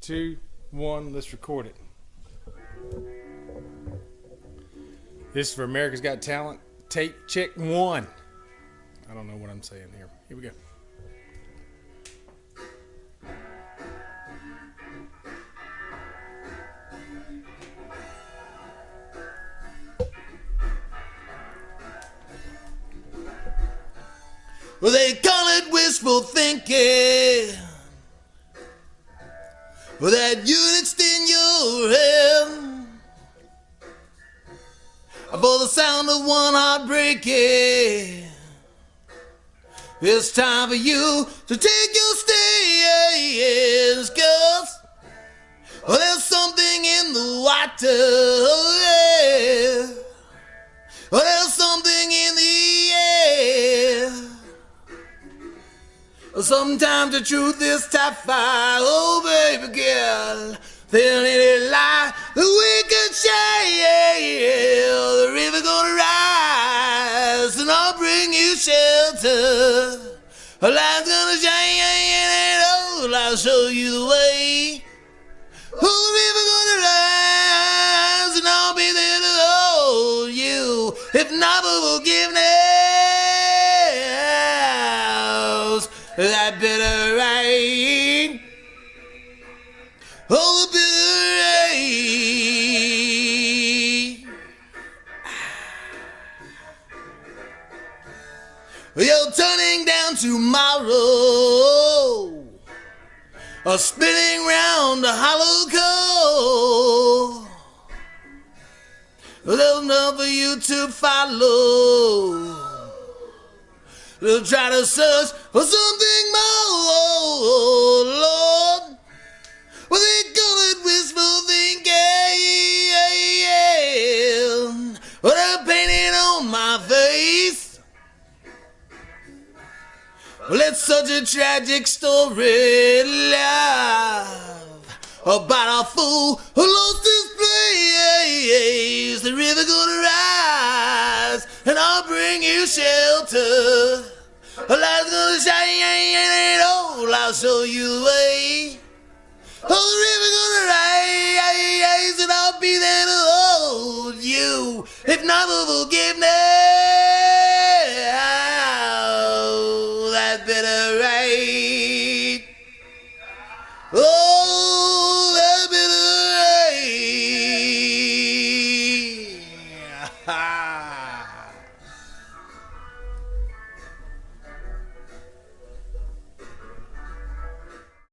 2, 1, let's record it. This is for America's Got Talent. Tape check 1. I don't know what I'm saying here. Here we go. Well, they call it wishful thinking. Well, that unit's in your head. For the sound of one heart breaking. It's time for you to take your stance, 'cause well, there's something in the water. Yeah. Well, there's something in the air. Sometimes the truth is tough, oh baby girl. Then any lie that we can share. The river gonna rise and I'll bring you shelter. The light's gonna shine and oh, I'll show you the way. Oh, the river gonna rise and I'll be there to hold you. If not for forgiveness, that bitter rain, oh, the bitter rain. You're turning down tomorrow, or spinning round a hollow core. There's enough for you to follow. They'll try to search for something more, Lord. Well, they call it wishful thinking. Well, they're painting on my face. Well, it's such a tragic story, love, about a fool who lost his place. The river gonna rise, and I'll bring you shelter. The light's gonna shine, and oh, I'll show you the way. Oh, the river gonna rise, and I'll be there to hold you. If not for forgiveness, that bitter rain. Oh.